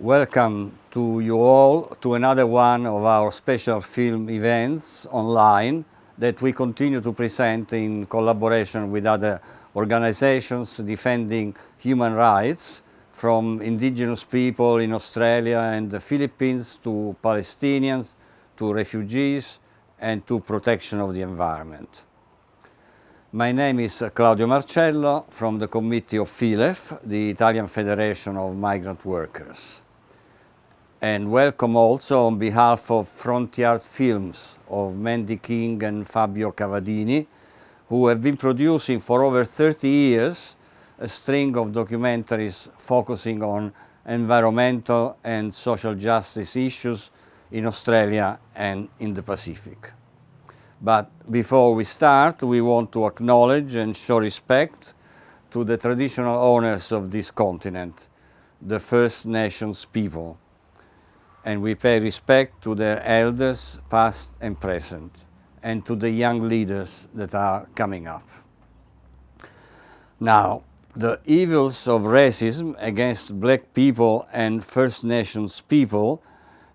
Welcome to you all to another one of our special film events online that we continue to present in collaboration with other organizations defending human rights, from indigenous people in Australia and the Philippines to Palestinians, to refugees and to protection of the environment. My name is Claudio Marcello from the committee of Filef, the Italian Federation of Migrant Workers. And welcome also on behalf of Frontyard Films of Mandy King and Fabio Cavadini, who have been producing for over 30 years a string of documentaries focusing on environmental and social justice issues in Australia and in the Pacific. But before we start, we want to acknowledge and show respect to the traditional owners of this continent, the First Nations people. And we pay respect to their elders, past and present, and to the young leaders that are coming up. Now, the evils of racism against black people and First Nations people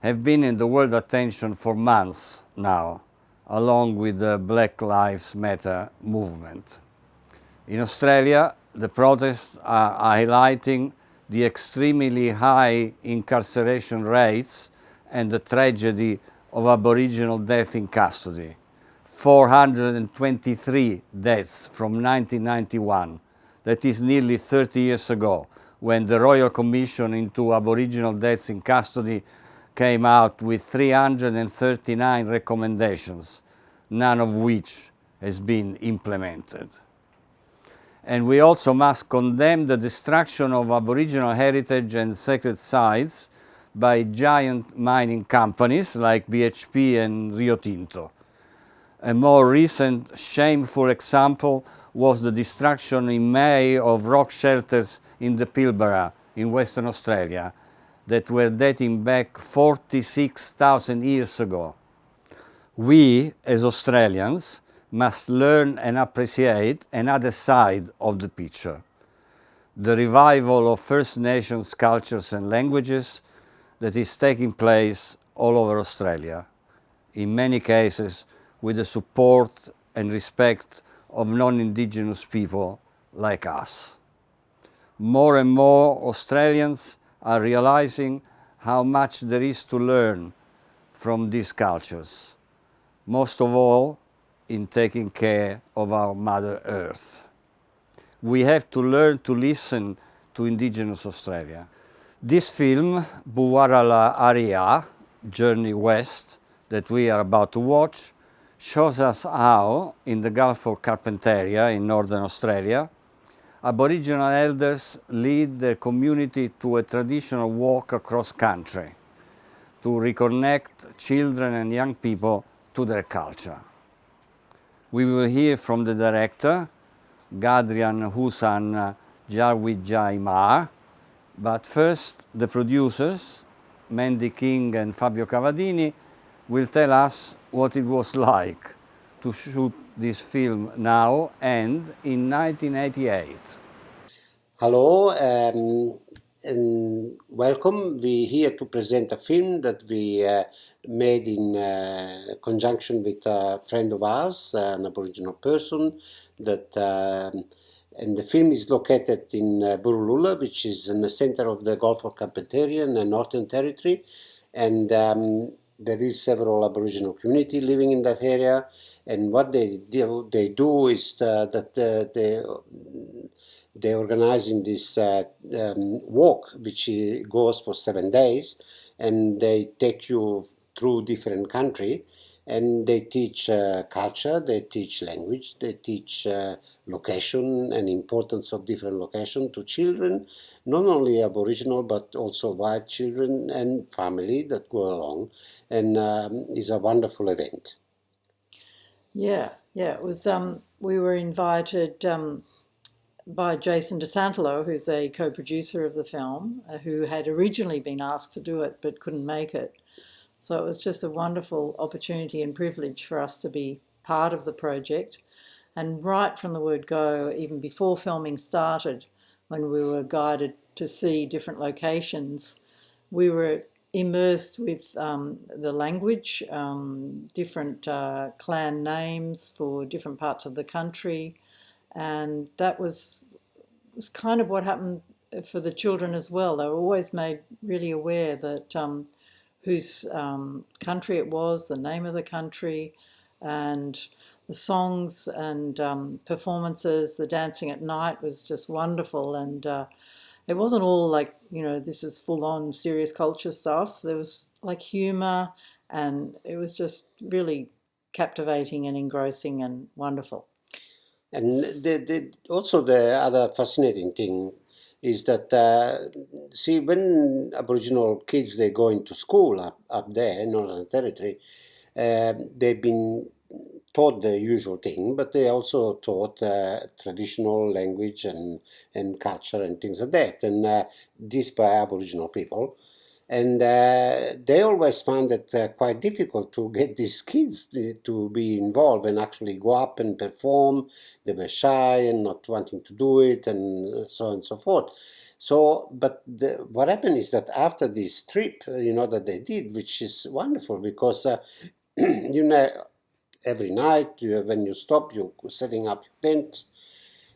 have been in the world attention for months now, along with the Black Lives Matter movement. In Australia, the protests are highlighting the extremely high incarceration rates and the tragedy of Aboriginal death in custody. 423 deaths from 1991. That is nearly 30 years ago, when the Royal Commission into Aboriginal deaths in custody came out with 339 recommendations, none of which has been implemented. And we also must condemn the destruction of Aboriginal heritage and sacred sites by giant mining companies like BHP and Rio Tinto. A more recent shameful example was the destruction in May of rock shelters in the Pilbara in Western Australia that were dating back 46,000 years ago. We, as Australians, must learn and appreciate another side of the picture. The revival of First Nations cultures and languages that is taking place all over Australia, in many cases with the support and respect of non-Indigenous people like us. More and more Australians are realizing how much there is to learn from these cultures, most of all in taking care of our Mother Earth. We have to learn to listen to Indigenous Australia. This film, BUWARRALA ARYAH, Journey West, that we are about to watch, shows us how, in the Gulf of Carpentaria in Northern Australia, Aboriginal elders lead their community to a traditional walk across country to reconnect children and young people to their culture. We will hear from the director, Gadrian Husan Jarwijjaimar, but first the producers, Mandy King and Fabio Cavadini, will tell us what it was like to shoot this film now and in 1988. Hello and welcome. We're here to present a film that we made in conjunction with a friend of ours, an Aboriginal person, and the film is located in BUWARRALA, which is in the center of the Gulf of Carpentaria in the Northern Territory, and there is several Aboriginal community living in that area, and what they do is that they're organizing this walk, which goes for 7 days, and they take you through different country, and they teach culture, they teach language, they teach location and importance of different location to children, not only Aboriginal but also white children and family that go along, and it's a wonderful event. Yeah, it was. We were invited by Jason DeSantolo, who's a co-producer of the film, who had originally been asked to do it but couldn't make it. So it was just a wonderful opportunity and privilege for us to be part of the project. And right from the word go, even before filming started, when we were guided to see different locations, we were immersed with the language, different clan names for different parts of the country, and that was kind of what happened for the children as well. They were always made really aware that whose country it was, the name of the country, and the songs and performances, the dancing at night was just wonderful. And it wasn't all like, this is full-on serious culture stuff. There was like humour, and it was just really captivating and engrossing and wonderful. And also the other fascinating thing is that, see, when Aboriginal kids, they go into school up there in Northern Territory, they've been taught the usual thing, but they also taught traditional language and culture and things like that, and this by Aboriginal people. And they always found it quite difficult to get these kids to be involved and actually go up and perform. They were shy and not wanting to do it, and so on and so forth. So, but what happened is that after this trip, that they did, which is wonderful, because every night when you stop, you're setting up your tent,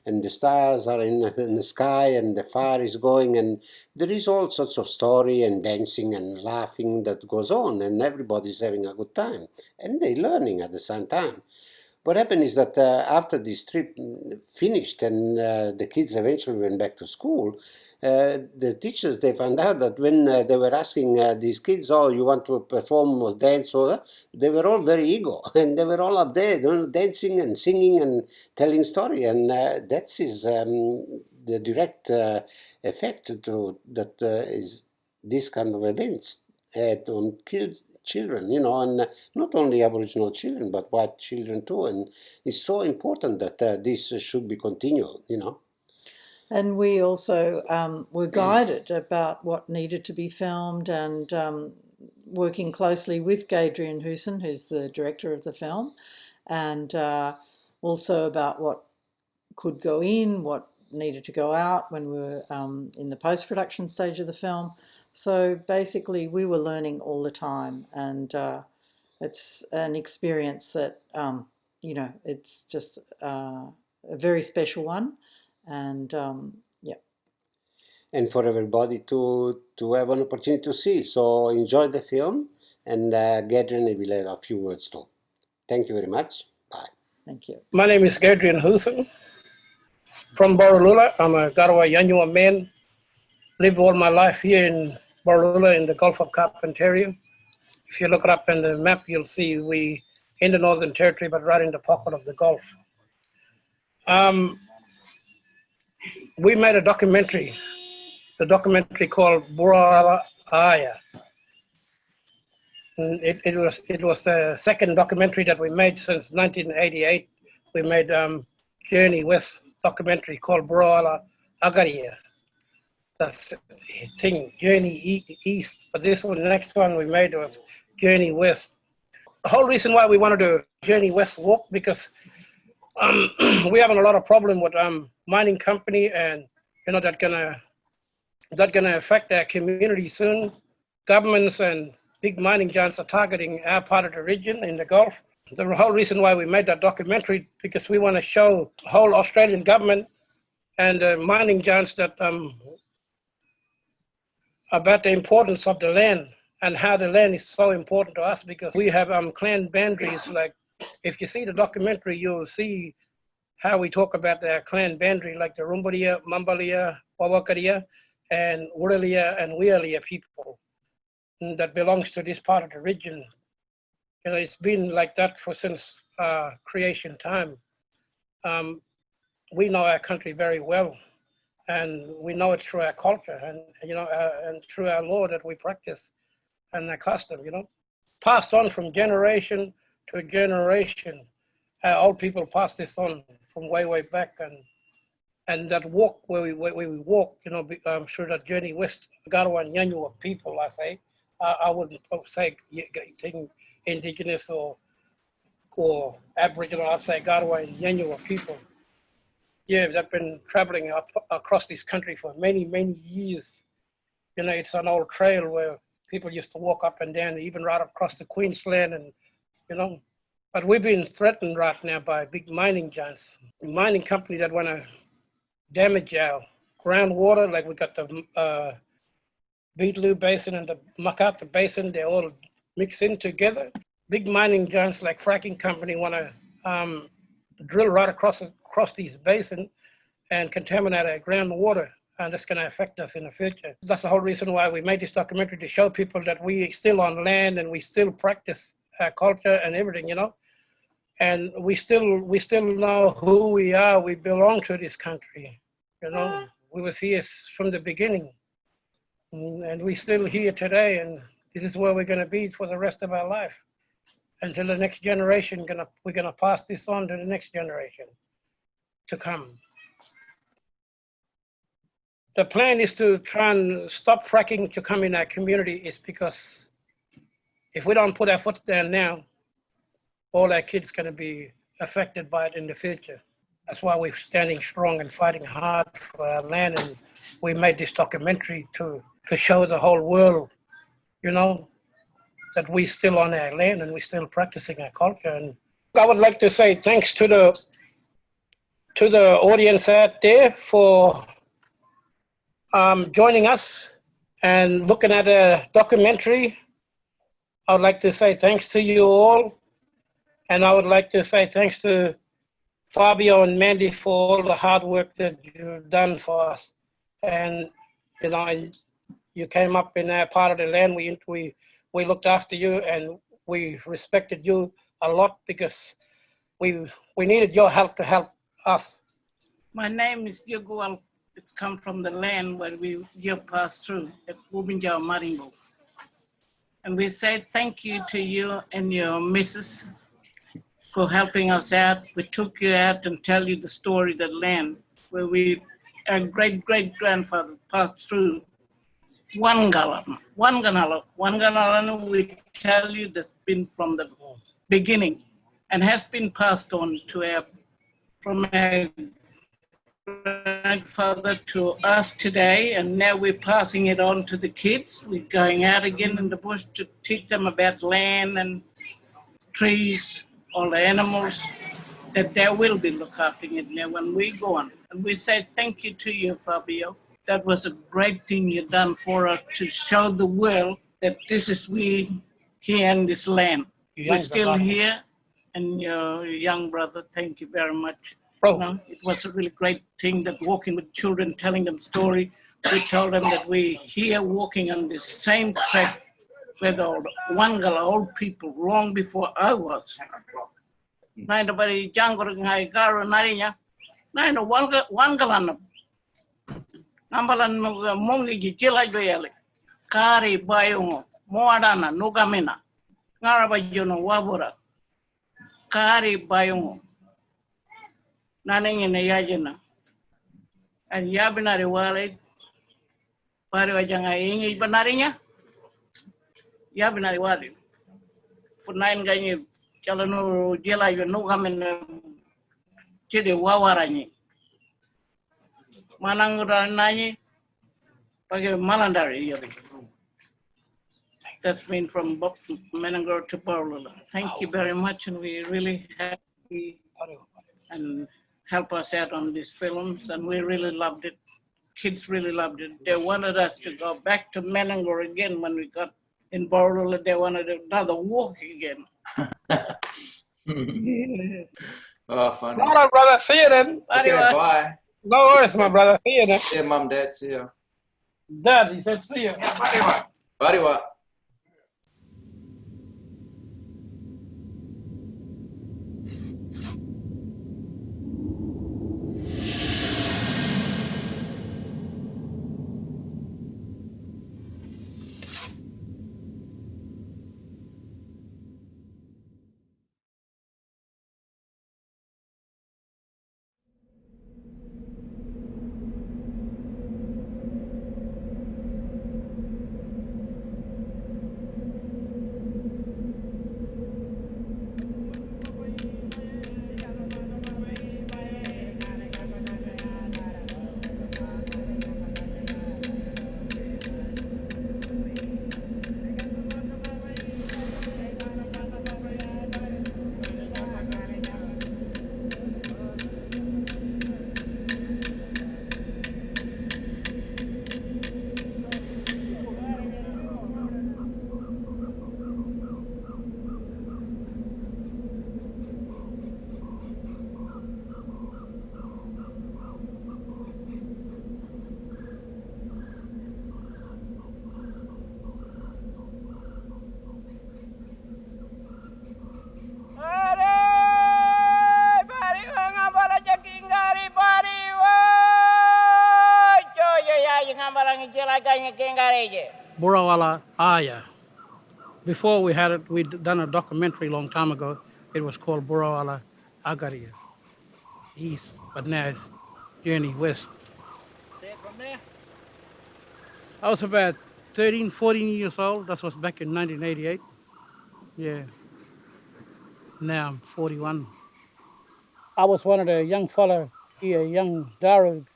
and the stars are in the sky, and the fire is going, and there is all sorts of story and dancing and laughing that goes on, and everybody's having a good time, and they're learning at the same time. What happened is that after this trip finished and the kids eventually went back to school, the teachers, they found out that when they were asking these kids, oh, you want to perform or dance, or they were all very eager, and they were all up there dancing and singing and telling story, and that is the direct effect that is this kind of events had on kids, children, and not only Aboriginal children, but white children too. And it's so important that this should be continued. And we also were guided about what needed to be filmed, and working closely with Gadrian Hoosen, who's the director of the film, and also about what could go in, what needed to go out when we were in the post-production stage of the film. So basically we were learning all the time, and it's an experience that, it's just a very special one. And yeah. And for everybody to have an opportunity to see. So enjoy the film, and Gadrian will have a few words too. Thank you very much. Bye. Thank you. My name is Gadrian Hoosen from BUWARRALA. I'm a Garawa Yanyuwa man. Lived all my life here in BUWARRALA in the Gulf of Carpentaria. If you look it up in the map, you'll see we in the Northern Territory, but right in the pocket of the Gulf. We made a documentary, the documentary called BUWARRALA ARYAH. It was the second documentary that we made since 1988. We made Journey West documentary called BUWARRALA ARYAH. That's the thing, Journey East. But this one, the next one we made was Journey West. The whole reason why we wanted to Journey West walk, because we're having a lot of problem with mining company, and that gonna affect our community soon. Governments and big mining giants are targeting our part of the region in the Gulf. The whole reason why we made that documentary, because we want to show the whole Australian government and the mining giants that about the importance of the land, and how the land is so important to us, because we have clan boundaries. Like, if you see the documentary, you'll see how we talk about the clan boundary, like the Rumbaria, Mambalia, Wawakaria, and Wuralia and Wialia people that belongs to this part of the region. It's been like that since creation time. We know our country very well, and we know it through our culture, and and through our law that we practice, and our custom. Passed on from generation to generation. Our old people passed this on from way back, and that walk where we walk, through that Journey West, Garawa and Yanyuwa people, I say. I wouldn't say indigenous or Aboriginal. I'd say Garawa and Yanyuwa people. Yeah, they've been traveling across this country for many years. You know, it's an old trail where people used to walk up and down, even right across to Queensland, and you know. But we've been threatened right now by big mining giants, mining company that want to damage our groundwater. Like we got the Beetaloo Basin and the Makata Basin, they all mix in together. Big mining giants like fracking company want to drill right across these basins and contaminate our groundwater, and that's going to affect us in the future. That's the whole reason why we made this documentary, to show people that we still on land and we still practice our culture and everything, you know. And we still know who we are. We belong to this country, you know. We was here from the beginning, and we still here today. And this is where we're going to be for the rest of our life, until the next generation. We're gonna pass this on to the next generation to come. The plan is to try and stop fracking to come in our community. Is because if we don't put our foot down now, all our kids going to be affected by it in the future. That's why we're standing strong and fighting hard for our land. And we made this documentary to show the whole world, you know, that we still on our land and we're still practicing our culture. And I would like to say thanks to the audience out there for joining us and looking at a documentary. I would like to say thanks to you all. And I would like to say thanks to Fabio and Mandy for all the hard work that you've done for us. And, you know, and you came up in that part of the land. We looked after you, and we respected you a lot because we needed your help to help us. My name is Yogual. It's come from the land where we just passed through at Ubinjao Maringo. And we say thank you to you and your missus for helping us out. We took you out and tell you the story of the land where our great-great-grandfather passed through. Wangalan, we tell you that's been from the beginning and has been passed on to from our grandfather to us today, and now we're passing it on to the kids. We're going out again in the bush to teach them about land and trees, all the animals, that they will be looked after it now when we go on. And we say thank you to you, Fabio. That was a great thing you done for us to show the world that this is we here in this land. We're still here, and your young brother, thank you very much. You know, it was a really great thing that walking with children, telling them story. We told them that we here walking on this same track with the Wangala old people long before I was. Naina bari jangor ngai garo narinya. Naina Wangala nambalan mongi jilai bayale. Kari bayungo moadana nugamina. Ngaraba jono wabura. Kari bayungo. Naneng ina yajina. And yabinari wale. Pari wajanga ingi banarinya. Yabinari wale. For nine ganyi jalanu jilai nugamina jadi wawaranyi. Manangura nani pagi malandari yali. That's been from Menangor to BUWARRALA. Thank you very much, and we really happy and help us out on these films, and we really loved it. Kids really loved it. They wanted us to go back to Menangor again when we got in BUWARRALA. They wanted another walk again. Oh, funny. All right, brother. See you then. Okay, bye. No worries, my brother. See you then. Yeah, Mom, Dad, see you. Dad, he said see you. Body what? BUWARRALA, ARYAH. Before we had it, we'd done a documentary a long time ago. It was called BUWARRALA, ARYAH, east, but now it's journey west. I was about 13, 14 years old. That was back in 1988. Yeah. Now I'm 41. I was one of the young fella here, young Daru.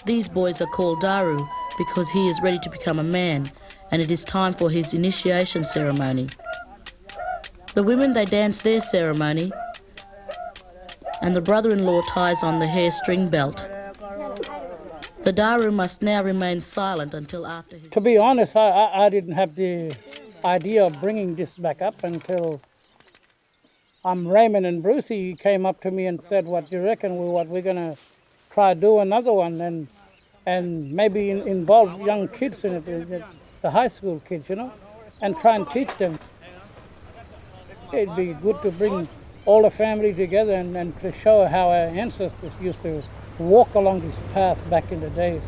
These boys are called Daru because he is ready to become a man, and it is time for his initiation ceremony. The women, they dance their ceremony, and the brother-in-law ties on the hair string belt. The Daru must now remain silent until after his... To be honest, I didn't have the idea of bringing this back up until Raymond and Brucey came up to me and said, what do you reckon, we're going to try to do another one and maybe involve young kids in it, the high school kids, you know, and try and teach them. It'd be good to bring all the family together and to show how our ancestors used to walk along this path back in the days.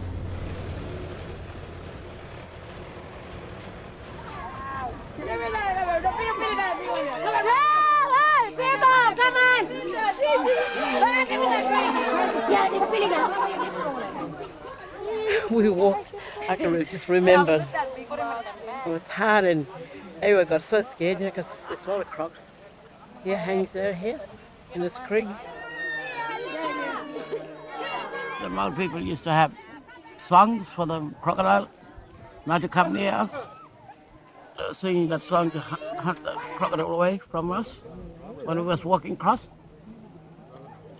We walked, I can just remember. It was hard and everyone got so scared because there's a lot of crocs. Here hangs there here in this creek. The Maori people used to have songs for the crocodile not to come near us. Singing that song to hunt the crocodile away from us when we was walking across,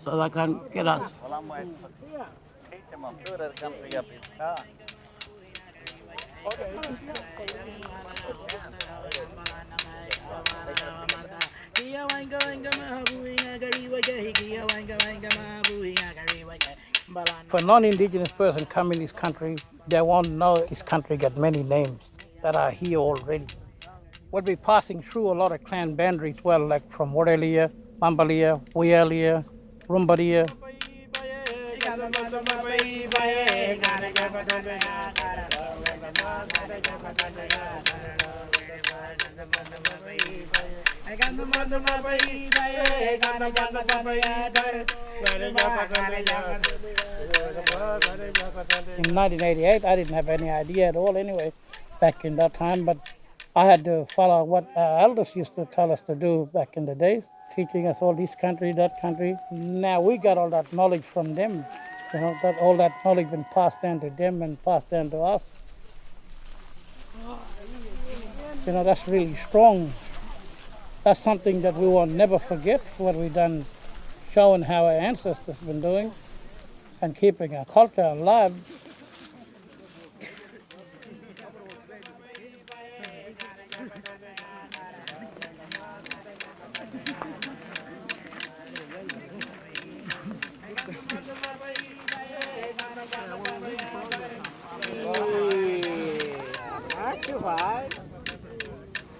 so they can't get us. Well, I'm waiting for teach him. I'm sure they'll come pick up his car. For a non-indigenous person coming in this country, they won't know this country got many names that are here already. We'll be passing through a lot of clan boundaries, well, like from Warelia, Mambalia, Wealia, Rumbadia. In 1988, I didn't have any idea at all anyway, back in that time, but I had to follow what our elders used to tell us to do back in the days, teaching us all this country, that country. Now we got all that knowledge from them, you know, that all that knowledge been passed down to them and passed down to us. You know, that's really strong. That's something that we will never forget, what we've done, showing how our ancestors been doing and keeping our culture alive.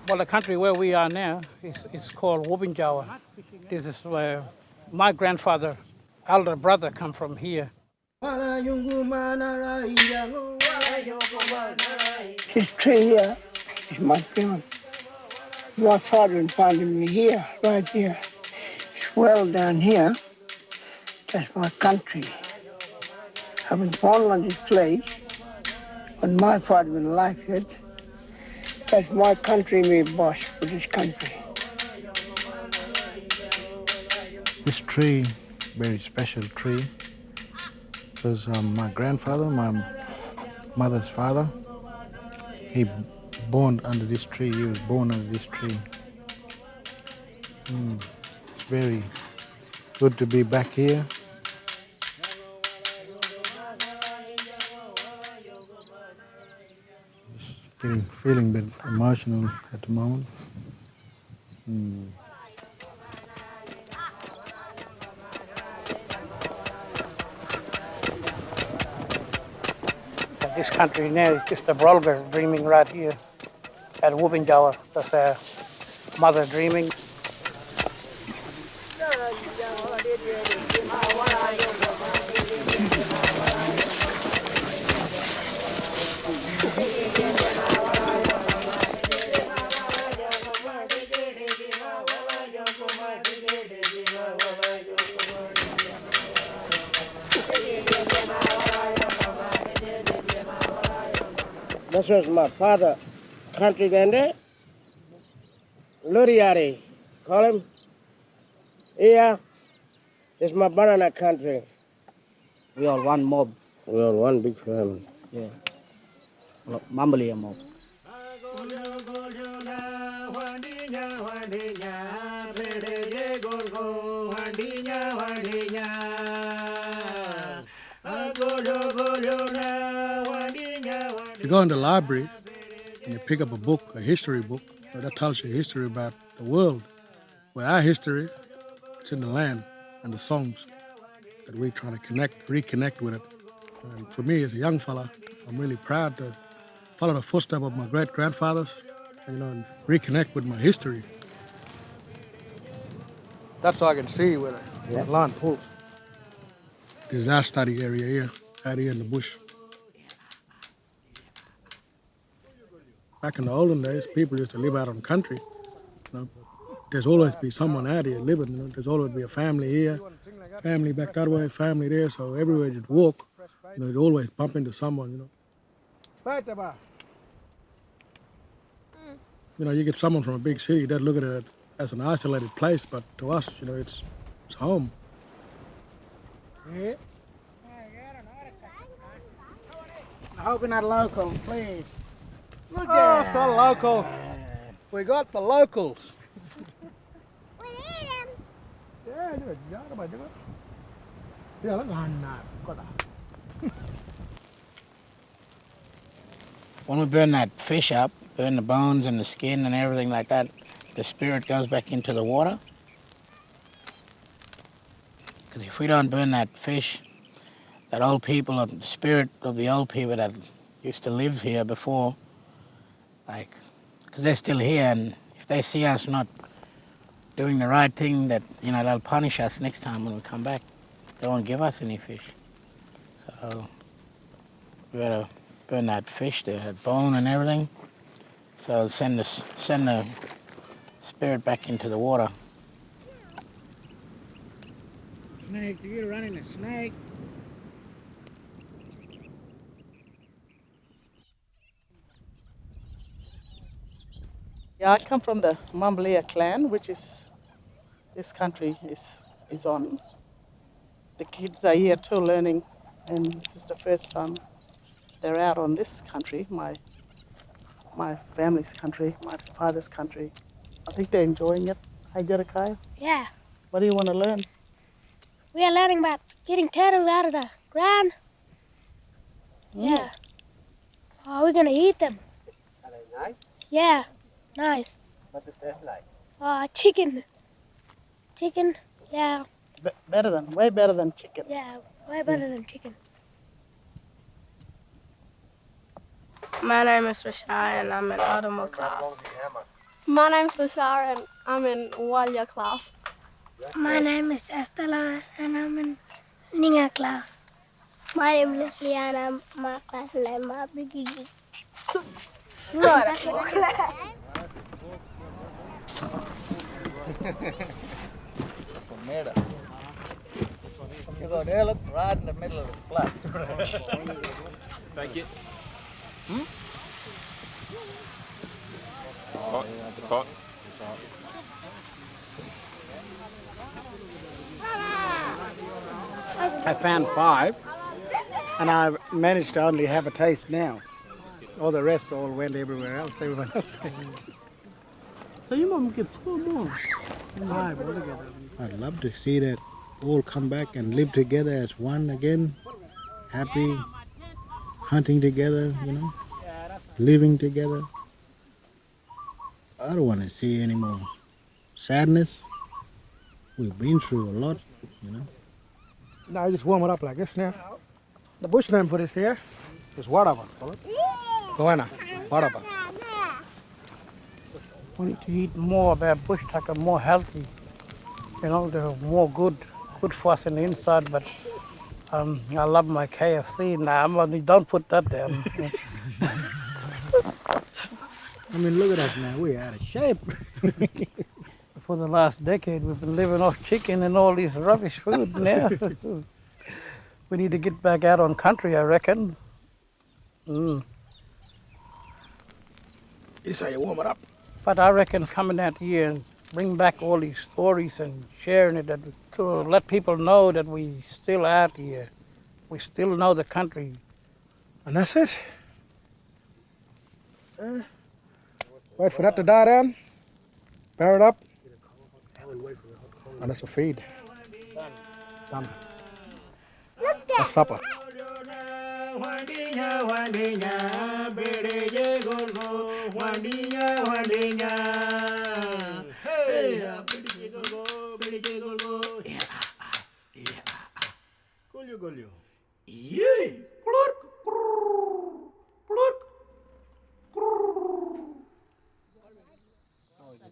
Well, the country where we are now is called Wubinjawa. This is where my grandfather, elder brother, come from here. This tree here is my family. My father invited me here, right here. It's well down here. That's my country. I've been born on this place. When my father was alive here, that's my country, me boss for this country. This tree, very special tree, because my grandfather, my mother's father, he born under this tree. He was born under this tree. It's very good to be back here. Feeling a bit emotional at the moment. This country now is just a brother dreaming right here at Wubinjawa. That's our mother dreaming. This was my father country down there. Luriari, call him. Here, this is my banana country. We are one mob. We are one big family. Yeah. Mambali mob. You go in the library and you pick up a book, a history book, that tells you history about the world. Well, our history, it's in the land and the songs that we're trying to reconnect with it. And for me, as a young fella, I'm really proud to follow the footsteps of my great-grandfathers, and reconnect with my history. That's all I can see with a line pulls. This is our study area here, out here in the bush. Back in the olden days, people used to live out on the country. There's always be someone out here living. There's always be a family here, family back that way, family there. So everywhere you'd walk, you'd always bump into someone. You get someone from a big city, they'd look at it as an isolated place, but to us, it's home. Yeah. I hope you're not local, please. Oh, it's not local. We got the locals. We need him. When we burn that fish up, burn the bones and the skin and everything like that, the spirit goes back into the water. Because if we don't burn that fish, that old people, the spirit of the old people that used to live here before, because they're still here, and if they see us not doing the right thing, that, they'll punish us next time when we come back. They won't give us any fish. So we gotta burn that fish, that bone and everything. So send the spirit back into the water. Snake, you're running a snake. Yeah, I come from the Mambalea clan, which is this country is on. The kids are here too learning, and this is the first time they're out on this country, my family's country, my father's country. I think they're enjoying it. Hi, Jerikai. Yeah. What do you want to learn? We are learning about getting turtles out of the ground. Yeah. Oh, we're gonna eat them. Are they nice? Yeah, nice. What does it taste like? Chicken. Chicken, yeah. Way better than chicken. Yeah, way better than chicken. My name is Rashai and I'm in Autumn class. My name is Rashai and I'm in Walya class. My name is Estela and I'm in Ninga class. My name is Leslie and I'm my class and I'm a biggie. You go there, look, right in the middle of the flat. Thank you. Hot. I found 5, and I managed to only have a taste now. All the rest all went everywhere else. Everyone else ate. So you must get 4 more. 5 altogether. I'd love to see that all come back and live together as one again, happy, hunting together, living together. I don't want to see any more sadness. We've been through a lot, Now I just warm it up like this now. The bush name for this here is Warrala. Goanna, Warrala. We need to eat more of our bush tucker, more healthy. They're more good for us in the inside, but I love my KFC now. Don't put that down. Look at us now. We're out of shape. For the last decade, we've been living off chicken and all this rubbish food now. We need to get back out on country, I reckon. This is how you warm it up. But I reckon coming out here and bring back all these stories and sharing it to let people know that we still out here. We still know the country. And that's it. Wait for that to die down. Pair it up. And that's a feed. Done. That's supper.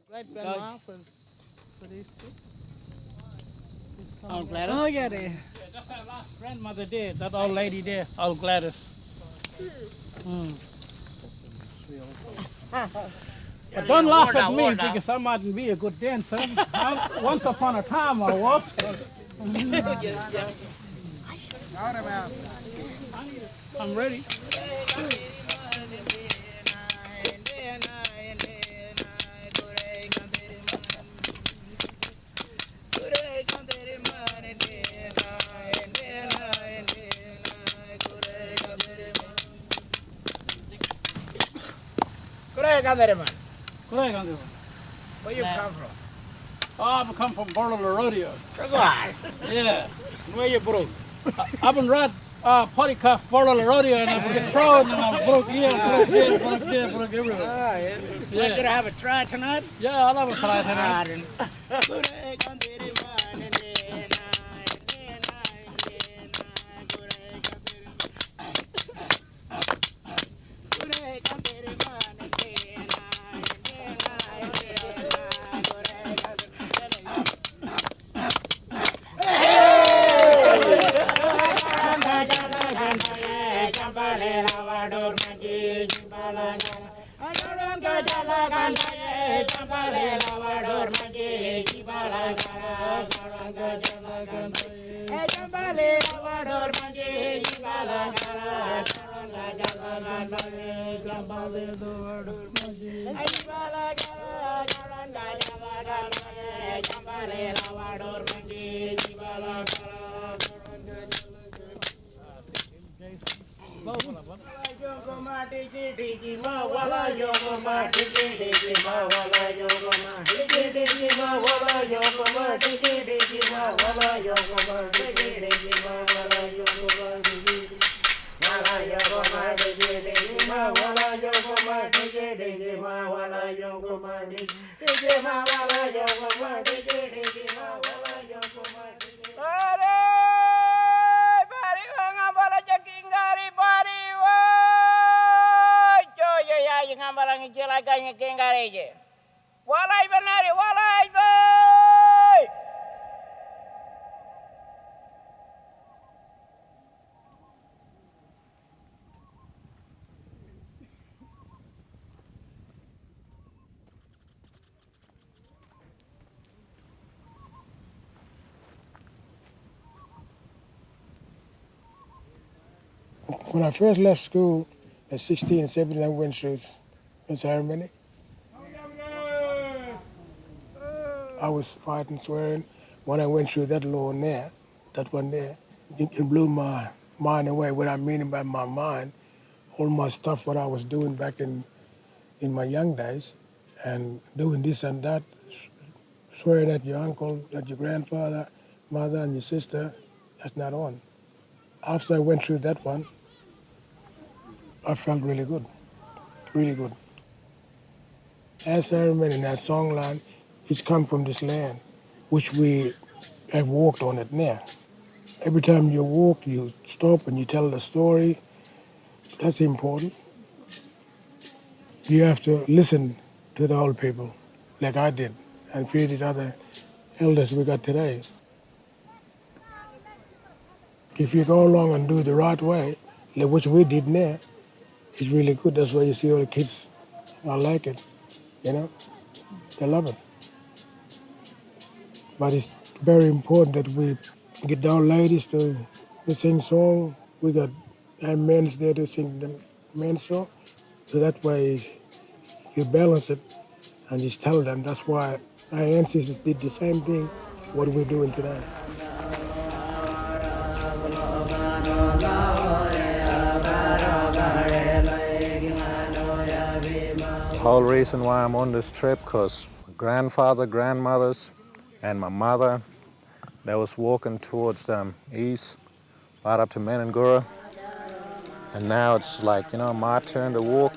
Great grandma for these two. Oh, Gladys? Oh, yeah, there. Yeah, that's our last grandmother there, that old lady there, old Gladys. But don't laugh at me because I mightn't be a good dancer. Once upon a time I was. I'm ready. Where you come from? Oh, I come from BUWARRALA rodeo. Yeah. Where you broke? I've been right potty cuff BUWARRALA rodeo and I've been thrown and I broke here, broke there, broke there, broke everywhere. Ah, yeah. Like, did I have a try tonight? Yeah, I'll have a try tonight. When I first left school at 16, 17, I went through the ceremony. I was fighting, swearing. When I went through that law there, that one there, it blew my mind away. What I mean by my mind, all my stuff, what I was doing back in my young days, and doing this and that, swearing at your uncle, at your grandfather, mother, and your sister, that's not on. After I went through that one, I felt really good, really good. Our ceremony and our songline, it's come from this land, which we have walked on it now. Every time you walk, you stop and you tell the story. That's important. You have to listen to the old people, like I did, and feed these other elders we got today. If you go along and do the right way, like which we did now, it's really good. That's why you see all the kids are like it, you know? They love it. But it's very important that we get down ladies to sing song. We got our men there to sing the men's song. So that way you balance it and just tell them. That's why our ancestors did the same thing what we're doing today. The whole reason why I'm on this trip, because my grandfather, grandmothers, and my mother, they was walking towards the east, right up to Menangura. And now it's like, my turn to walk,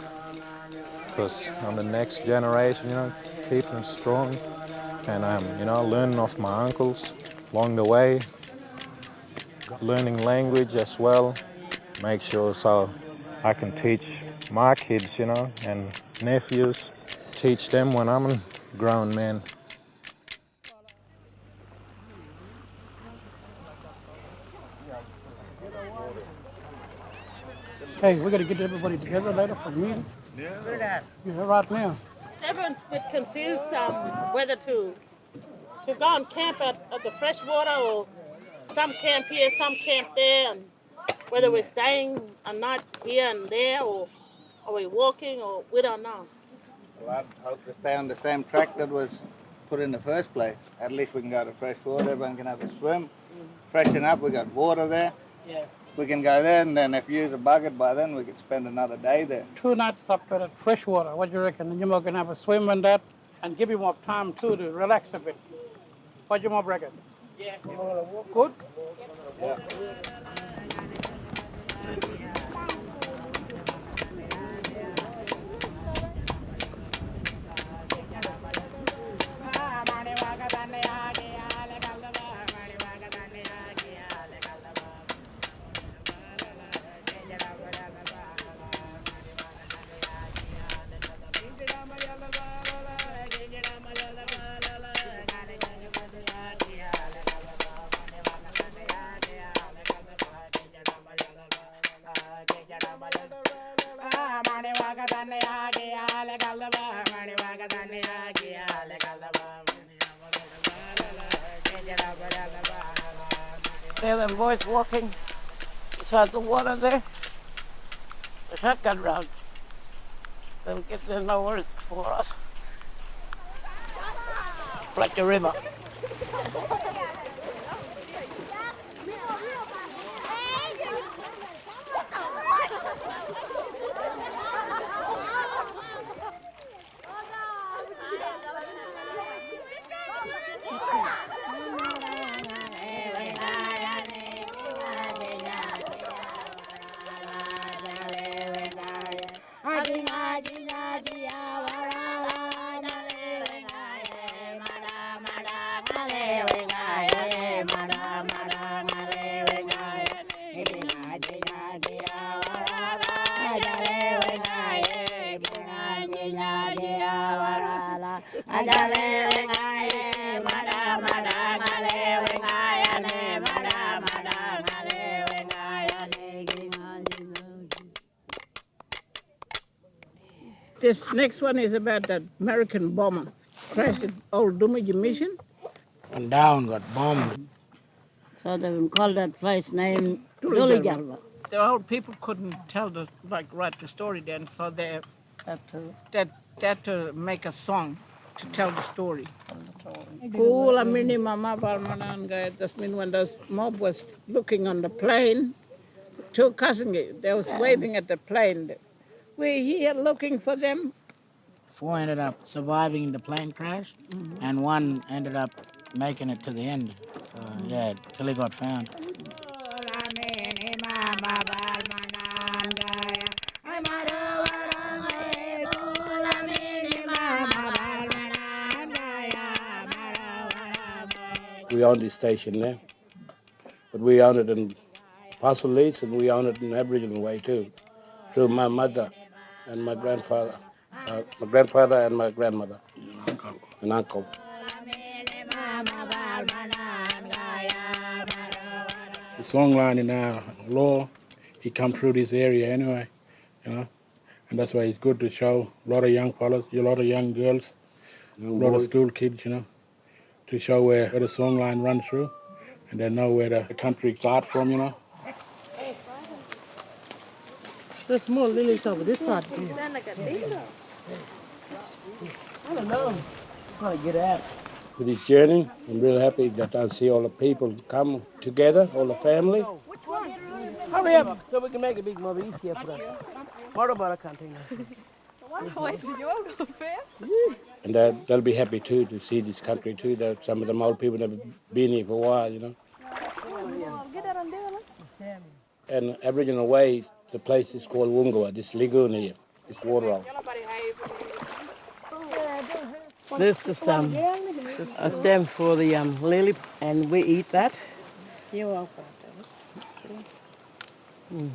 because I'm the next generation, keeping it strong. And I'm, learning off my uncles along the way, learning language as well, make sure so I can teach my kids, and nephews, teach them when I'm a grown man. Hey, we got to get everybody together later for the meeting. Yeah, right now. Everyone's a bit confused whether to go and camp at the freshwater or some camp here, some camp there, and whether we're staying a night here and there or are we walking or we don't know. Well, I'd hope to stay on the same track that was put in the first place. At least we can go to fresh water, everyone can have a swim, freshen up, we got water there. Yeah. We can go there, and then if you use a bucket by then, we could spend another day there. 2 nights up there at freshwater. What do you reckon? You more can have a swim in that and give you more time too to relax a bit. What do you more reckon? Yeah. Good? Yeah. There them boys walking beside the water there. The shotgun round. They'll get there no worries for us. Like the river. This next one is about that American bomber crashed at old Dumaji Mission. Went down, got bombed. So they called that place named Dulligarva. Dulligarva. The old people couldn't write the story then, so they had to make a song to tell the story. Kula mini mama barmananga. That means when the mob was looking on the plane, 2 cousins, they was waving at the plane. We're here looking for them. 4 ended up surviving the plane crash, and 1 ended up making it to the end. So, yeah, till he got found. We own this station now, but we own it in parcel lease and we own it in Aboriginal way too, through my mother and my grandfather and my grandmother and uncle. The songline in our law, he come through this area anyway, and that's why it's good to show a lot of young fellas, a lot of young girls, a lot of school kids, to show where the songline runs through, and they know where the country starts from, There's more lilies over this side. I don't know. Gotta get out. With this journey, I'm real happy that I see all the people come together, all the family. Hurry up so we can make a big mother easier for us. What about a container? You all go fast. And they'll be happy too to see this country too. That some of them old people have been here for a while, you know. And Aboriginal way, the place is called Woongawa, this lagoon here, this waterhole. This is a stem for the lily, and we eat that. You're welcome.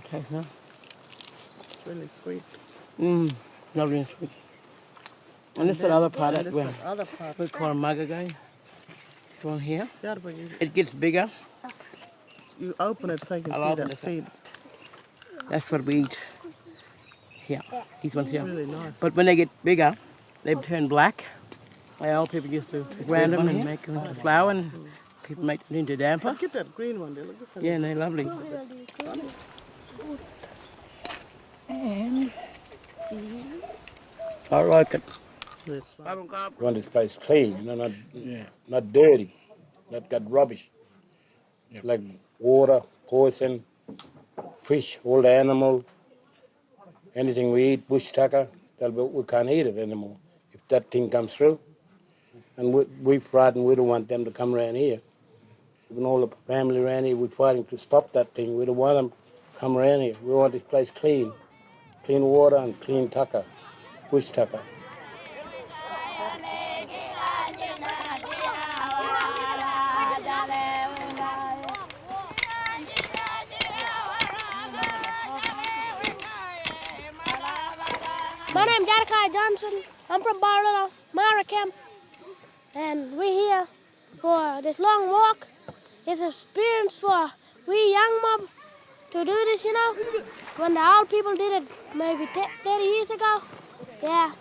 Taste now. It's really sweet. Lovely sweet. And this is the other part that other part. we call magagai. From here. Yeah, but you, It gets bigger. you open it so you can see that seed. That's what we eat here. These ones here. Really nice. But when they get bigger, they turn black. Old people used to grind them and make them into flour, and people make them into damper. Look at that green one there. Look at that. Yeah, and they're lovely. And I like it. I want this place clean, you know, not dirty, not got rubbish. Like water, poison, fish, all the animal, anything we eat, bush tucker, we can't eat it anymore if that thing comes through. And we're frightened, we don't want them to come around here. Even all the family around here, we're fighting to stop that thing. We don't want them to come around here. We want this place clean. Clean water and clean tucker, bush tucker. My name's Jadakai Johnson. I'm from BUWARRALA, Mara Camp. And we're here for this long walk. It's an experience for we young mob to do this, you know. When the old people did it maybe 30 years ago. Yeah,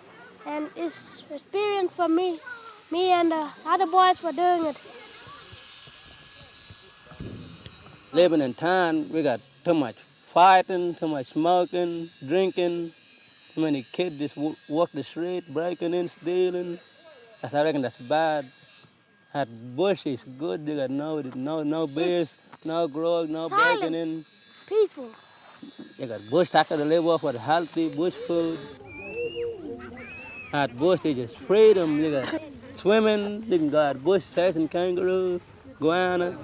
and it's experience for me. Me and the other boys were doing it. Living in town, we got too much fighting, too much smoking, drinking. Too many kids just walk the street, breaking in, stealing. I reckon that's bad. At bush is good. They got no beers, no grog, no breaking in. Peaceful. They got bush tucker to live off with healthy bush food. At bush, they just freedom. They got swimming. They can go at bush chasing kangaroo, guana.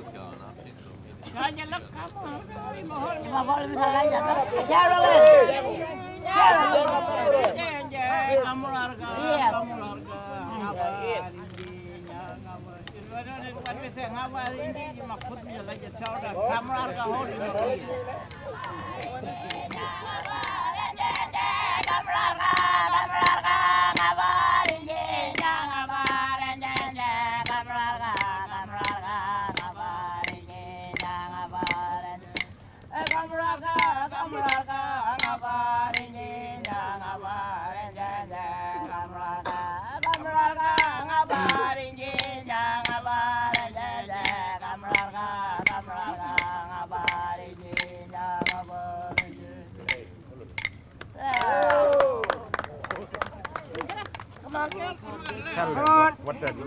What that you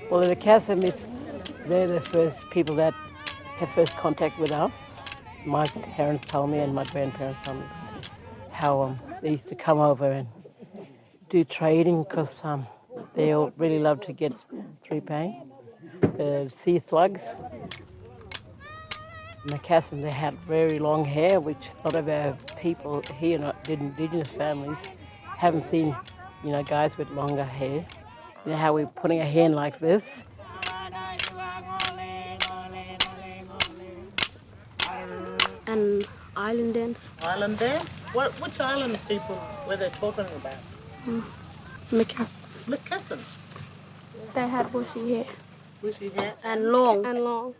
Well, the Cassim, they're the first people that have first contact with us. My parents told me and my grandparents told me how they used to come over and do trading because they all really love to get three-pang, sea slugs. In the Cassim, they had very long hair, which a lot of our people here, not indigenous families, haven't seen, you know, guys with longer hair. You know how we're putting a hand like this? And island dance. Island dance? Which island people were they talking about? Macassan. Macassans. They had bushy hair. Bushy hair. And long. And long.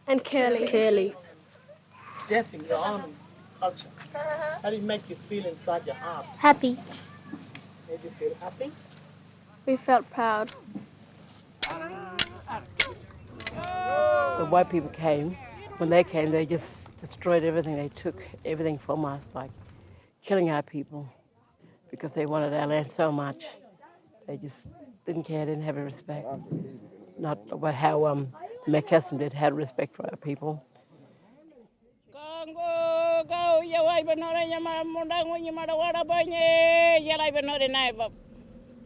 And curly. Curly. Dancing your own culture. How do you make you feel inside your heart? Happy. Made you feel happy? We felt proud. The white people came. When they came, they just destroyed everything. They took everything from us, like killing our people, because they wanted our land so much. They just didn't care, didn't have a respect. Not about how Macassim did, had respect for our people.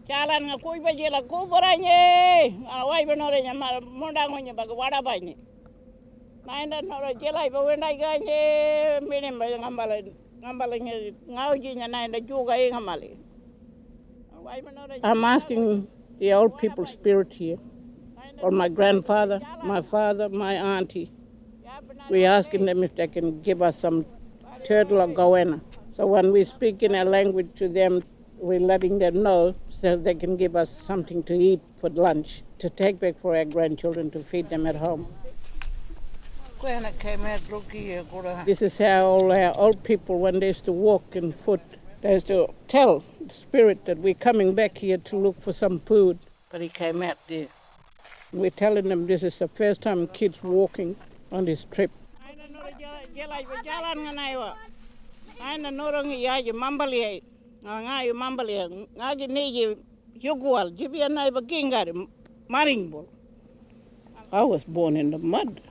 Jalan ngakui ba jela ku boranye awai benore nyama monda ngonya ba wada banye nainda noro jela ba wenda ganye mini ba ngambala ngauji nya nainda juga ngamali. I'm asking the old people's spirit here, or my grandfather, my father, my auntie. We're asking them if they can give us some turtle or goanna. So when we speak in our language to them, we're letting them know so they can give us something to eat for lunch, to take back for our grandchildren to feed them at home. This is how all our old people, when they used to walk in foot, they used to tell the spirit that we're coming back here to look for some food. But he came out there. We're telling them this is the first time kids walking on this trip. I was born in the mud.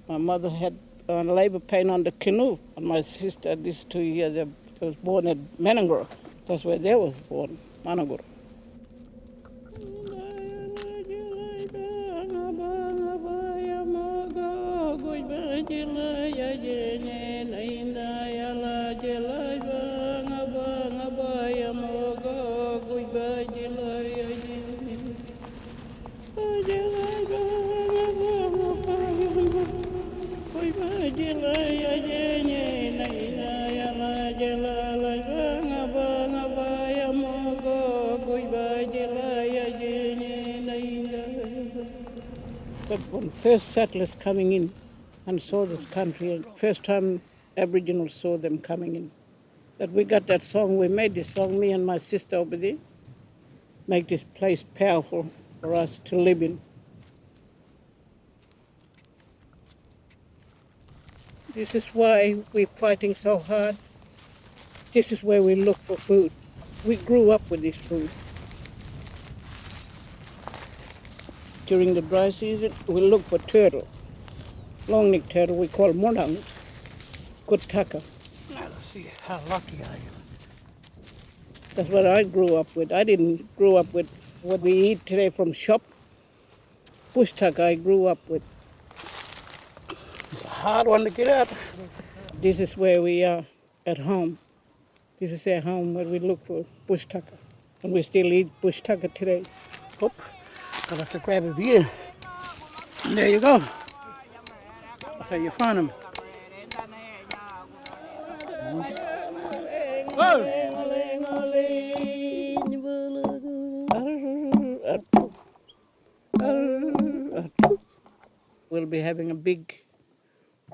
My mother had labor pain on the canoe, and my sister, these 2 years, they was born at Menangor. That's where they was born, Manangor. But when first settlers coming in and saw this country, first time Aboriginals saw them coming in, that we got that song, we made this song, me and my sister over there, make this place powerful for us to live in. This is why we're fighting so hard. This is where we look for food. We grew up with this food. During the dry season, we look for turtle. Long-necked turtle we call monang. Good tucker. Now let's see how lucky I am. That's what I grew up with. I didn't grow up with what we eat today from shop. Bush tucker I grew up with. It's a hard one to get out. This is where we are at home. This is our home where we look for bush tucker. And we still eat bush tucker today. Oop, I'll have to grab a beer. There you go. That's how you find them. We'll be having a big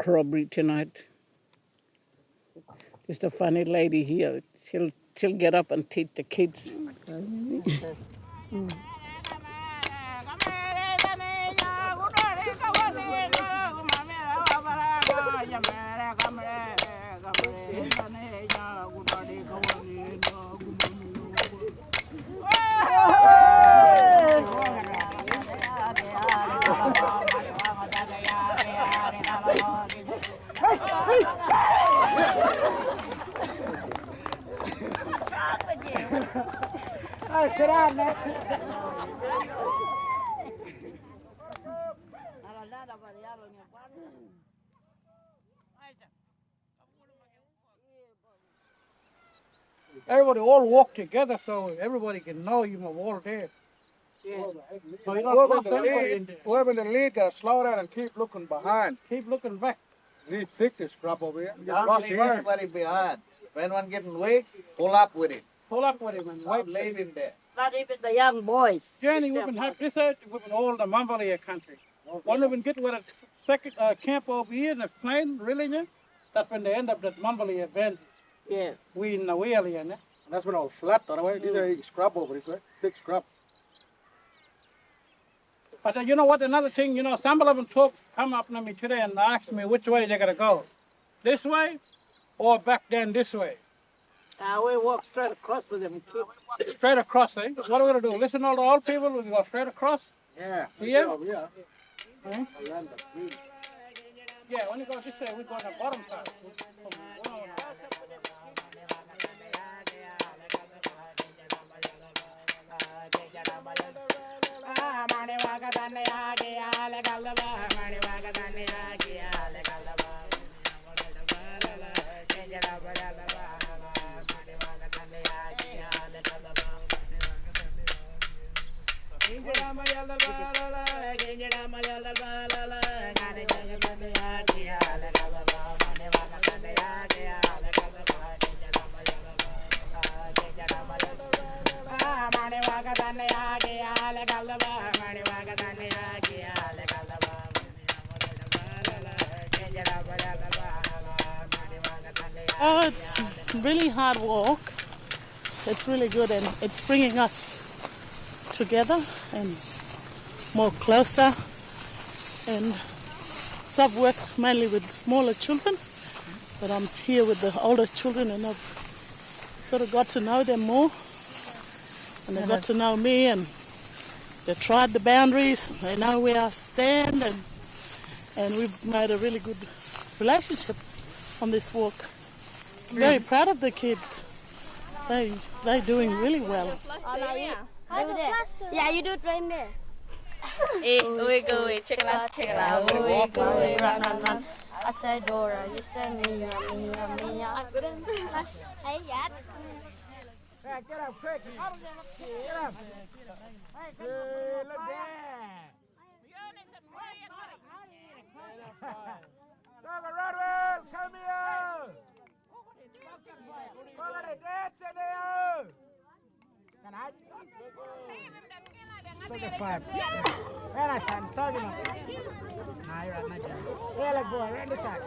robbery tonight. Just a funny lady here. She'll get up and teach the kids. Oh, sit down, man. Everybody all walk together so everybody can know you were all there. Yeah. So you don't cross everybody in there. Whoever in the lead got to slow down and keep looking behind. Keep looking back. Need thick this crop over here. Don't leave anybody behind. When one getting weak, pull up with it. Pull up with him and wipe. Leave him there. Not even the young boys. Journey, we've been have research with all the Mambalia country. When we've been getting with a second camp over here in the plain, really, yeah? That's when they end up that Mambalia event. Yeah. We in the wheel here, yeah? And that's when all flat, otherwise, these are scrub over this, right? Thick scrub. But you know what? Another thing, you know, some of them come up to me today and ask me which way they're gonna go, this way or back then this way. We walk straight across with them. Straight across, eh? What are we gonna do? Listen to all the old people? We go straight across? Yeah. Here? Yeah. Hmm? Yeah, when you go this way, we go on the bottom side. Oh, it's really hard work. It's really good, and it's bringing us together and more closer. And so I've worked mainly with smaller children, but I'm here with the older children, and I've sort of got to know them more. And they got to know me, and they tried the boundaries. They know where I stand, and we've made a really good relationship on this walk. I'm very proud of the kids. They're doing really well. Yeah, you do it right there. Check it out, check it out. Run. I said Dora, you said Mia. Hey, Dad. Get up quick. Get up. Hey, look there. Look at Rodwell, come here. Look at the dance there. Can I? Look at 5. Where I stand, talking about. Nah, you're not. Where I go, around the side.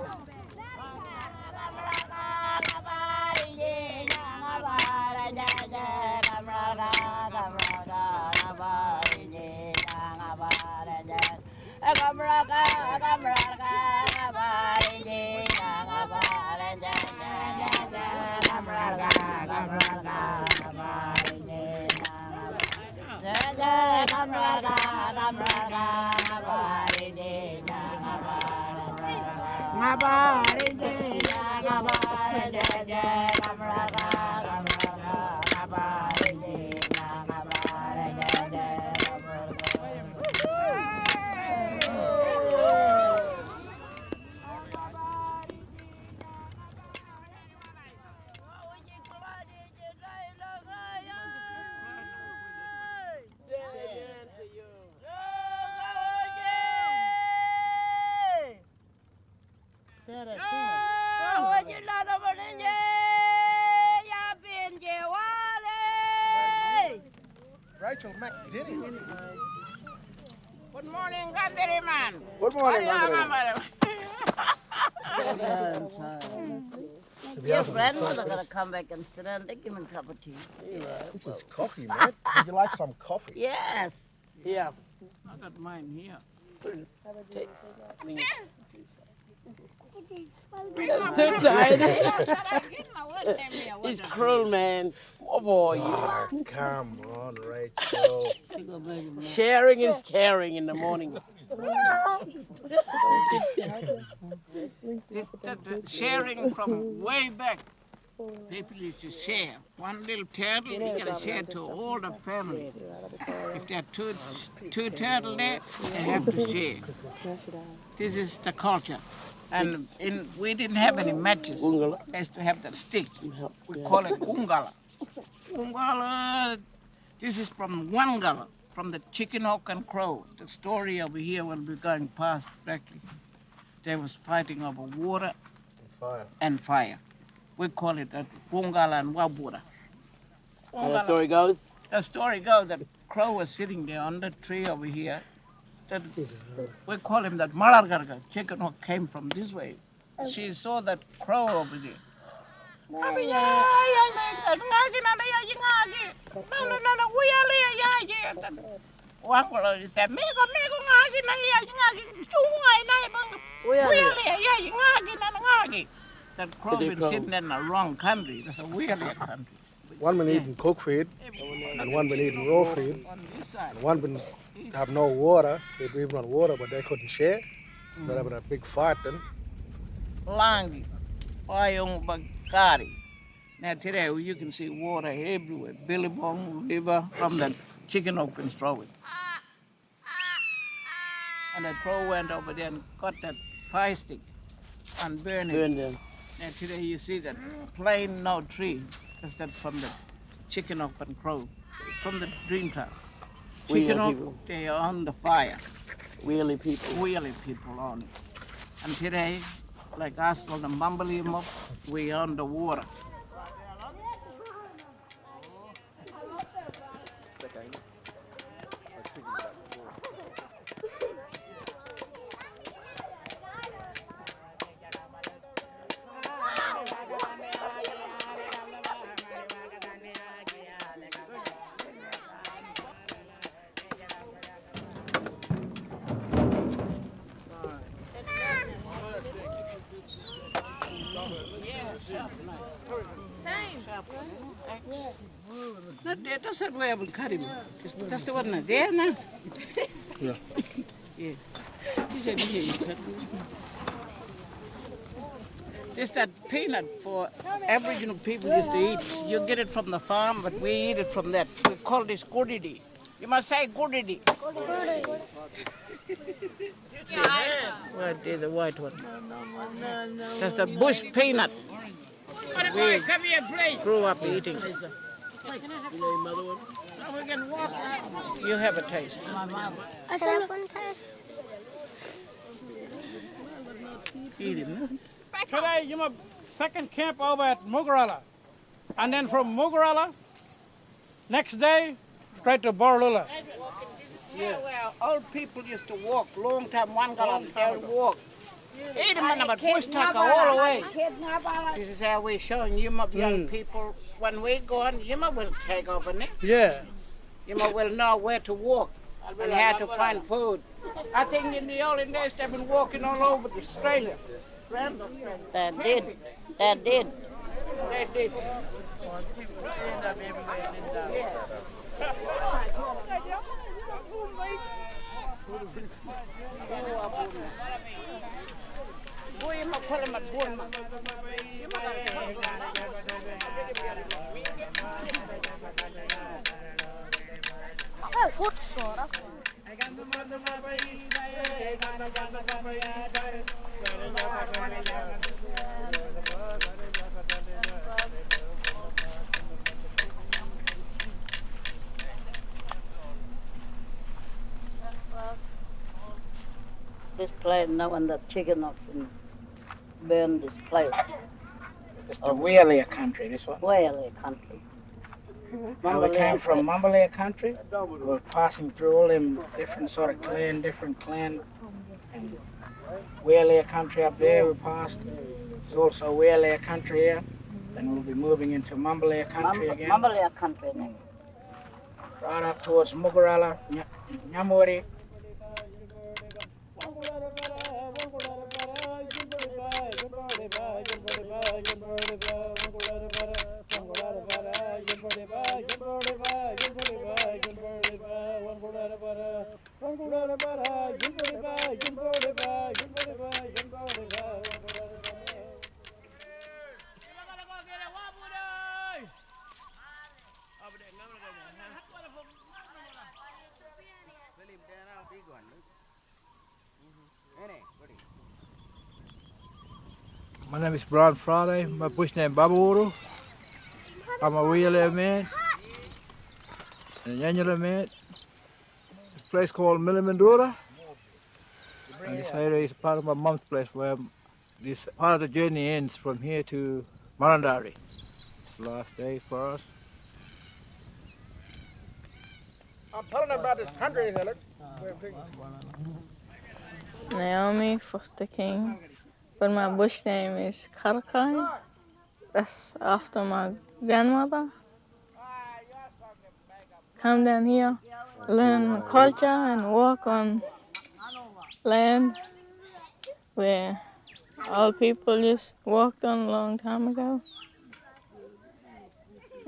Rachel McDinney. Good morning, Gandhi man. Good morning, Your grandmother gonna come back and sit down. They give me a cup of tea. This is coffee, man. Would you like some coffee? Yes. Yeah. I got mine here. Too tiny. He's cruel, man. Oh boy. Oh, come on, Rachel. Sharing is caring in the morning. This sharing from way back. People used to share. One little turtle, you gotta share to all the family. If there are two turtles there, they have to share. This is the culture. And we didn't have any matches. We used to have the stick. We call it ungala. Ungala, this is from Wangala, from the chicken, hawk, and crow. The story over here when we're going past directly. They was fighting over water and fire. We call it Wangala and Wabura. And the story goes? The story goes that crow was sitting there on the tree over here. That we call him that Malargarga. Chicken hawk came from this way. She saw that crow over there. Wakolo is that mego ngagi ngagi chungai na bang. Yeah, ngagi. That crow been sitting in the wrong country. That's a weird country. One been eating cooked feed, and one been eating raw feed, and one been have no water. They even on water, but they couldn't share. They having a big fight then. Langi, Payong Bagari. Now today you can see water everywhere. Billabong River from the chicken open throw it. And the crow went over there and got that fire stick and burned it. Burn them. Now today you see that plain no tree. That's that from the chicken open crow. From the dream truck. Chicken oak, they are on the fire. Wheelie people. Wheelie people on it. And today, like us on the Mumbly Mob, we on the water. That's the way I would cut him. Just the one there now. Yeah. Yeah. Just that peanut for Aboriginal people used to eat. You get it from the farm, but we eat it from that. We call this gurdidi. You must say gurdidi. What is the white one? That's the bush peanut. We grew up eating. You have a taste. I said one time. Eat it, no? Today, you have second camp over at BUWARRALA. And then from BUWARRALA, next day, straight to BUWARRALA. Yeah, well, old people used to walk long time. One guy they would walk. Even about bush tucker all the way. This is how we're showing you young people. When we go on, you will take over next. Yeah. You will know where to walk and how to find food. I think in the olden days they've been walking all over Australia. That did. That did. They did. This place, now when the chicken off and burn this place. It's the Wheelia country, this one. Wheelia country. Now we came from Mumbalea country. We're passing through all them different sort of clan, different clan. And Wheelia country up there we passed. There's also Wheelia country here. Then we'll be moving into Mumbalea country again. Mumbalea country now. Right up towards Mugarala, Nyamori. My name is Brian Friday. My bush name BUWARRALA. I'm a Wheelia man, and a Yanyala man. This place called Millimandura. And this area is part of my mum's place where this part of the journey ends from here to Marandari. It's the last day for us. I'm telling them about this country, Helen. Naomi Foster King, but my bush name is Karakai. That's after my grandmother. come down here, learn culture and work on land where old people just walked on a long time ago.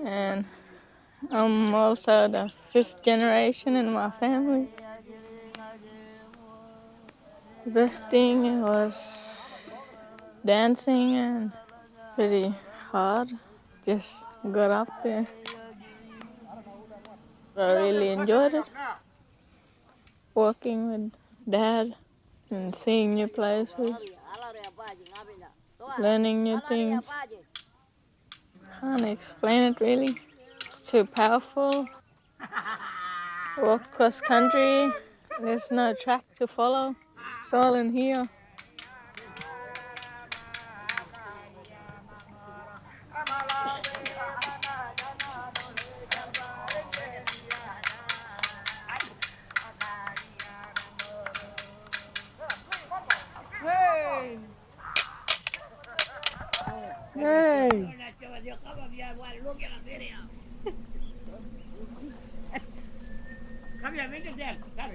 And I'm also the 5th generation in my family. The best thing was dancing and pretty hard. Just got up there. I really enjoyed it. Working with Dad and seeing new places, learning new things. Can't explain it really. It's too powerful. Walk cross country. There's no track to follow. It's all in here. Hey! Hey! Come here, make it there. Come.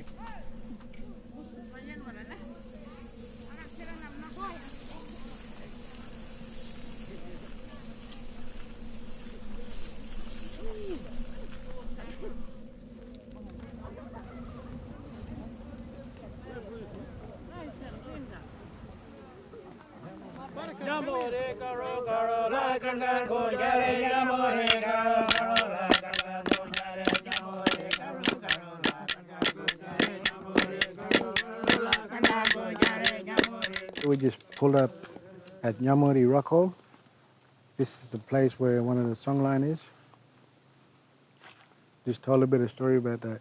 We just pulled up at Nyamuri Rock Hole. This is the place where one of the songlines is. Just told a bit of story about that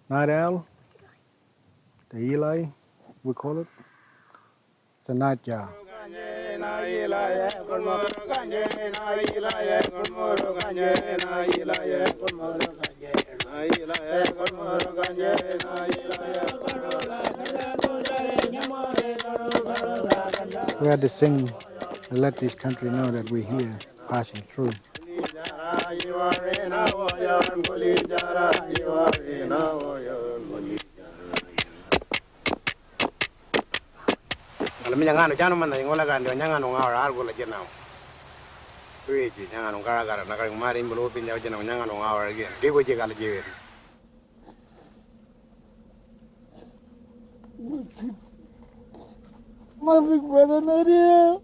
night owl, the Eli, we call it. It's a nightjar. We had to sing to let this country know that we're here, passing through. Kalau menyangano jangan mana yang ngolah kan dia nyangano ngawar argo lagi nau. Tuiji nyangano gara-gara nak kemarin belum pinjau jangan nyangano ngawar lagi. Dia boleh kalau jiwir. Mabik badan dia.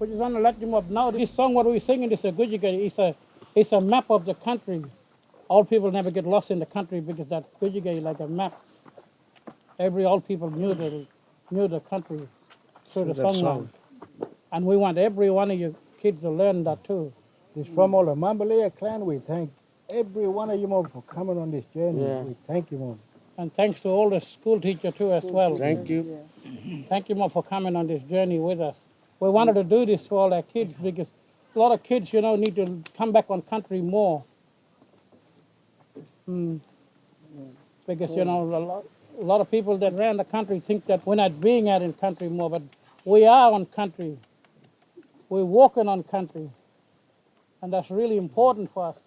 We just want to let you know this song what we're singing is a Gujigay. It's a map of the country. All people never get lost in the country because that Gujigay is like a map. Every old people knew the country through the song. And we want every one of you kids to learn that too. It's from all the Mambalea clan. We thank every one of you more for coming on this journey. Yeah. We thank you more. And thanks to all the school teachers too as well. Thank you. Thank you more for coming on this journey with us. We wanted to do this for all our kids because a lot of kids, need to come back on country more. Because, a lot of people that ran the country think that we're not being out in country more, but we are on country. We're walking on country. And that's really important for us.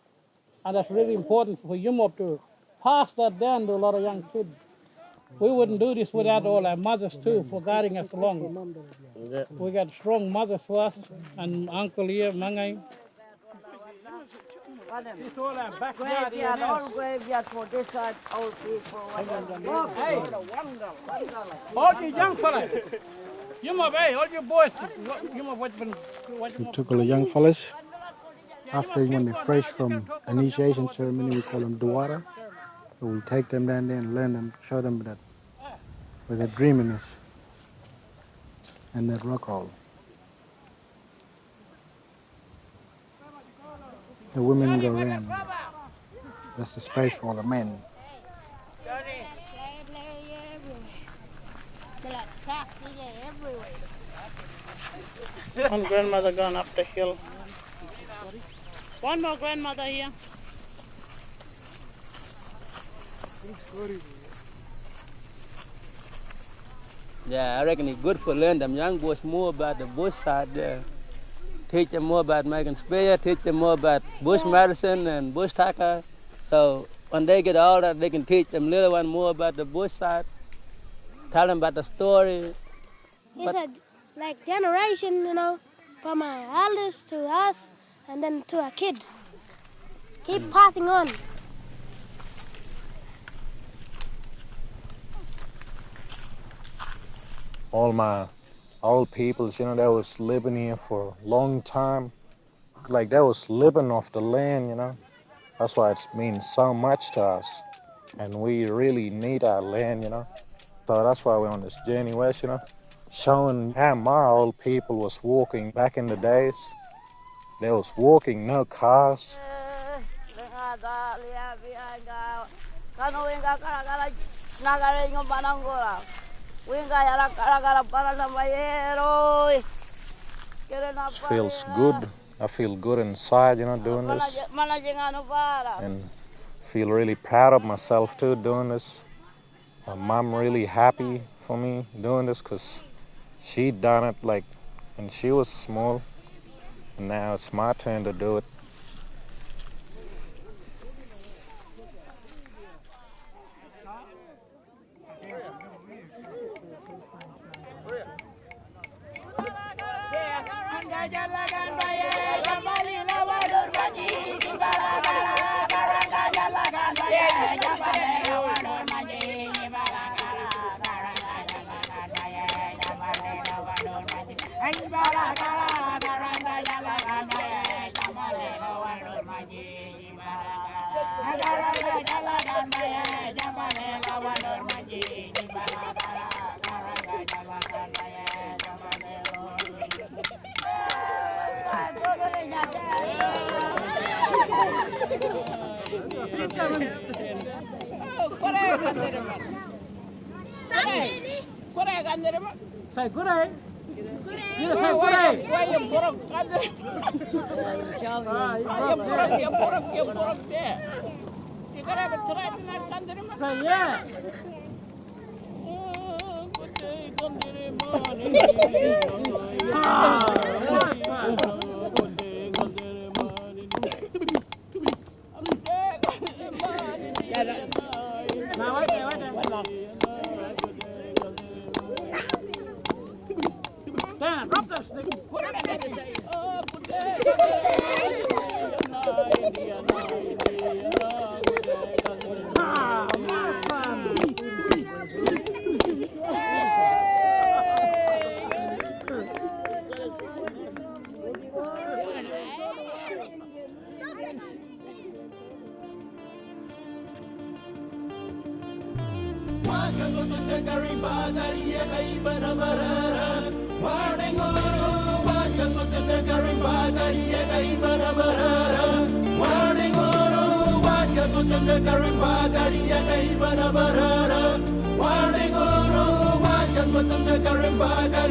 And that's really important for you more to pass that down to a lot of young kids. We wouldn't do this without all our mothers too for guiding us along. We got strong mothers for us, and Uncle here, Mangai. It's all our backyard here now. All graveyard for this side, old people. Hey, all you young fellas, all you boys, We took all the young fellas. After when they're fresh from initiation ceremony, we call them BUWARRALA. So we take them down there and learn them, show them that where the dreaming is, and that rock hall. The women go around. That's the space for the men. One grandmother gone up the hill. One more grandmother here. Yeah, I reckon it's good for learn them young boys more about the bush side there. Teach them more about making spear, teach them more about bush medicine and bush tucker. So when they get older, they can teach them little one more about the bush side, tell them about the story. It's a like generation, you know, from our elders to us and then to our kids. Keep passing on. All my old peoples, you know, they was living here for a long time. Like they was living off the land, you know. That's why it means so much to us. And we really need our land, you know. So that's why we're on this journey west, you know. Showing how my old people was walking back in the days. They was walking, no cars. Feels good. I feel good inside, you know, doing this. And feel really proud of myself too doing this. My mom really happy for me doing this because she done it like when she was small. And now it's my turn to do it. Karimba